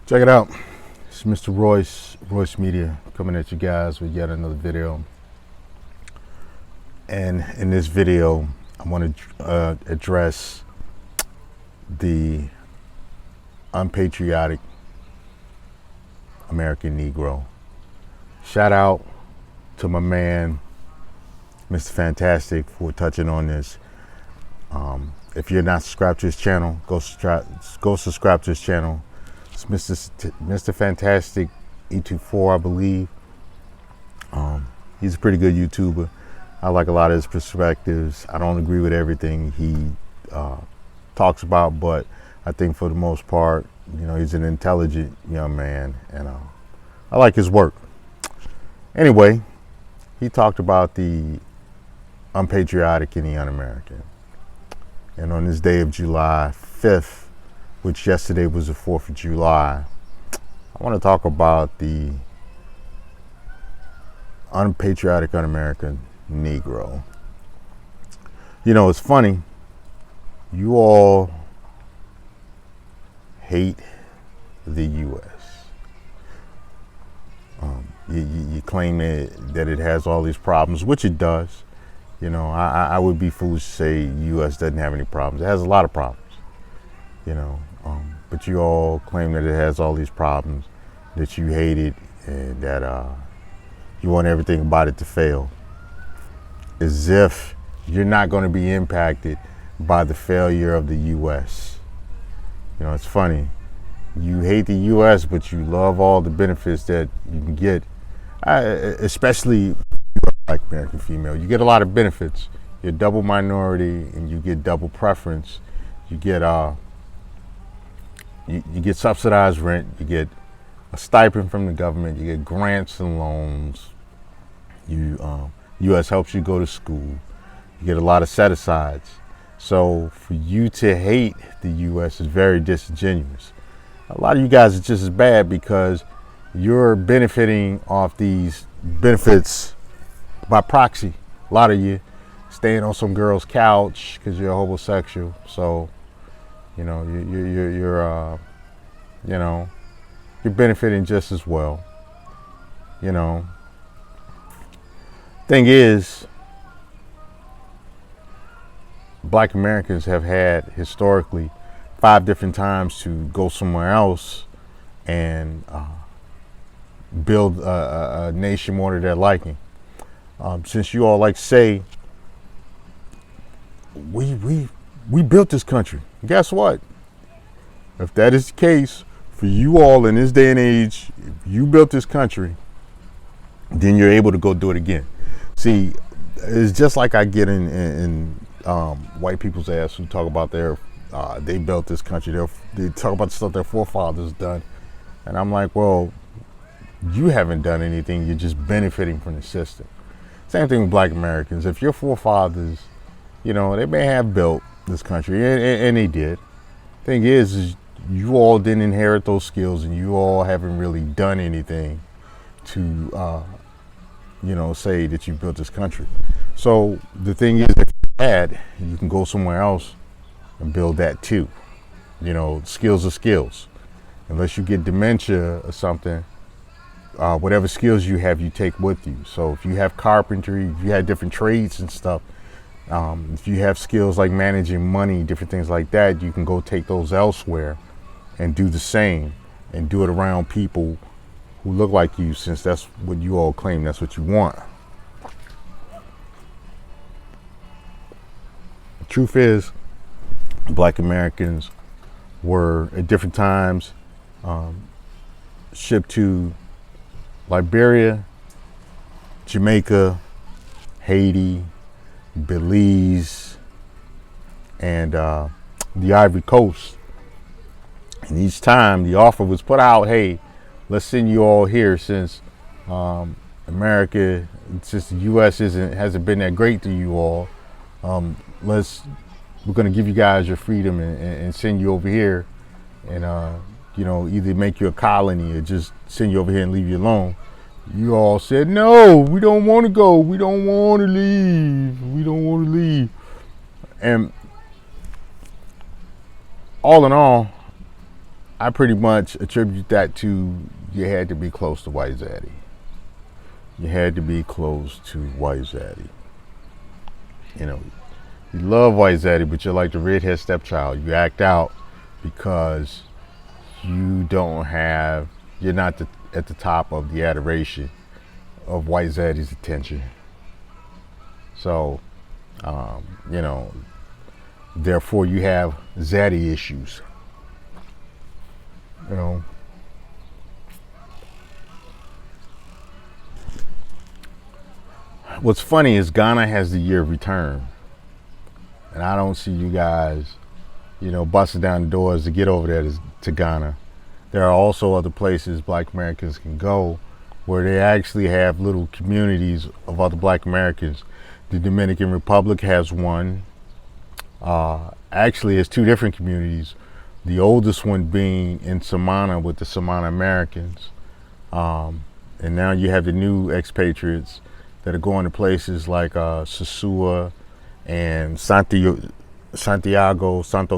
Check it out. It's Mr. Royce Media, coming at you guys with yet another video. And in this video, I want to address the unpatriotic American Negro. Shout out to my man, Mr. Fantastic, for touching on this. If you're not subscribed to his channel, go subscribe to his channel. It's Mr. Fantastic E24, I believe. He's a pretty good YouTuber. I like a lot of his perspectives. I don't agree with everything he talks about, but I think for the most part, he's an intelligent young man, and I like his work. Anyway, he talked about the unpatriotic and the un-American. And on this day of July 5th, which yesterday was the 4th of July, I want to talk about the unpatriotic un-American Negro. It's funny. You all hate the U.S. You claim that it has all these problems, which it does. I would be foolish to say the U.S. doesn't have any problems. It has a lot of problems, but you all claim that it has all these problems, that you hate it, and that you want everything about it to fail, as if you're not going to be impacted by the failure of the U.S. It's funny. You hate the U.S., but you love all the benefits that you can get, especially Black American female. You get a lot of benefits. You're double minority, and you get double preference. You get you get subsidized rent. You get a stipend from the government. You get grants and loans. U.S. helps you go to school. You get a lot of set-asides. So for you to hate the U.S. is very disingenuous. A lot of you guys are just as bad because you're benefiting off these benefits by proxy. A lot of you staying on some girl's couch because you're a homosexual. So, you're benefiting just as well. Thing is, Black Americans have had historically 5 different times to go somewhere else and build a nation more to their liking. Since you all like to say, we built this country. Guess what? If that is the case for you all in this day and age, if you built this country, then you're able to go do it again. See, it's just like I get in white people's ass who talk about they built this country. They talk about the stuff their forefathers done, and I'm like, well, you haven't done anything. You're just benefiting from the system. Same thing with Black Americans. If your forefathers, they may have built this country, and they did. Thing is you all didn't inherit those skills, and you all haven't really done anything to, say that you built this country. So the thing is, if you had, you can go somewhere else and build that too. Skills are skills. Unless you get dementia or something, whatever skills you have, you take with you. So if you have carpentry, if you have different trades and stuff, if you have skills like managing money, different things like that, you can go take those elsewhere and do the same and do it around people who look like you, since that's what you all claim, that's what you want. The truth is, Black Americans were at different times shipped to Liberia, Jamaica, Haiti, Belize, and the Ivory Coast. And each time the offer was put out, hey, let's send you all here since America, since the U.S. hasn't been that great to you all. We're going to give you guys your freedom and send you over here, and either make you a colony or just send you over here and leave you alone. You all said, no, we don't want to go. We don't want to leave. We don't want to leave. And all in all, I pretty much attribute that to you had to be close to White Zaddy. You had to be close to White Zaddy. You know, you love White Zaddy, but you're like the redhead stepchild. You act out because you're not at the top of the adoration of White Zaddy's attention. So, you know, therefore you have Zaddy issues. You know, what's funny is Ghana has the year of return, and I don't see you guys, you know, busting down the doors to get over there to Ghana. There are also other places Black Americans can go where they actually have little communities of other Black Americans. The Dominican Republic has one. Actually, it's two different communities. The oldest one being in Samana with the Samana Americans. And now you have the new expatriates that are going to places like Sosua and Santo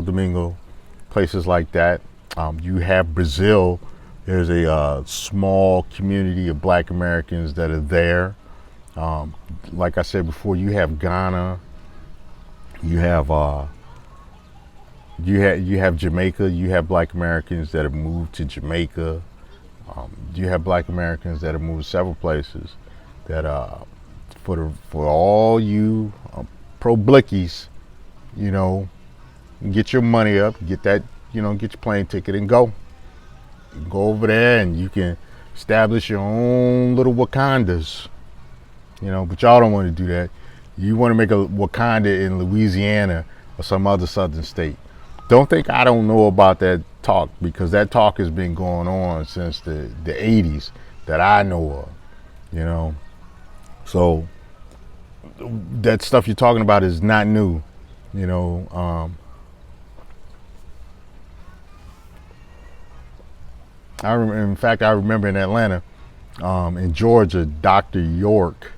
Domingo, places like that. You have Brazil. There's a small community of Black Americans that are there. Like I said before, you have Ghana. You have Jamaica. You have Black Americans that have moved to Jamaica. You have Black Americans that have moved several places. That for all you pro-Blickys, you know, get your money up, get that, you know, get your plane ticket and go. You can go over there and you can establish your own little Wakandas, you know. But y'all don't want to do that. You want to make a Wakanda in Louisiana or some other southern state. Don't think I don't know about that talk, because that talk has been going on since the 80s that I know of, you know. So that stuff you're talking about is not new, you know. In fact, I remember in Atlanta, in Georgia, Dr. York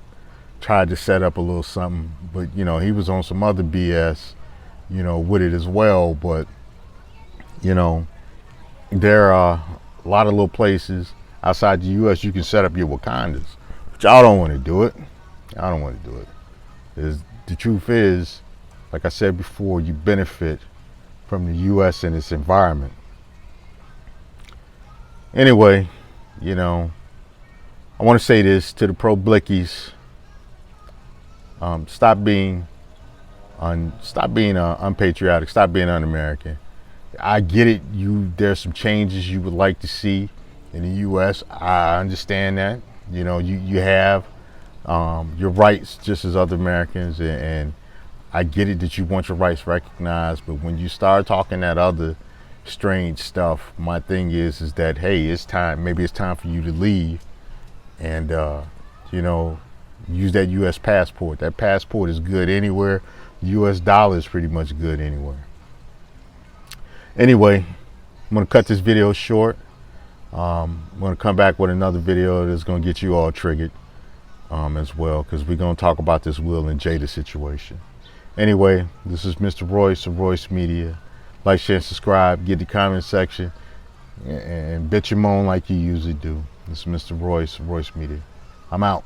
tried to set up a little something, but you know, he was on some other BS, you know, with it as well. But you know, there are a lot of little places outside the U.S. you can set up your Wakandas, but y'all don't want to do it. Y'all don't want to do it. The truth is, like I said before, you benefit from the U.S. and its environment. Anyway, you know, I want to say this to the pro-Blikkies. Stop being unpatriotic. Stop being un-American. I get it. There's some changes you would like to see in the U.S. I understand that. You know, you have your rights just as other Americans, and I get it that you want your rights recognized. But when you start talking that other strange stuff, my thing is that, hey, it's time. Maybe it's time for you to leave, and you know, use that U.S. passport. That passport is good anywhere. U.S. dollar is pretty much good anywhere. Anyway, I'm gonna cut this video short. I'm gonna come back with another video that's gonna get you all triggered as well, because we're gonna talk about this Will and Jada situation. Anyway, this is Mr. Royce of Royce Media. Like, share, and subscribe. Get the comment section and bitch and moan like you usually do. This is Mr. Royce of Royce Media. I'm out.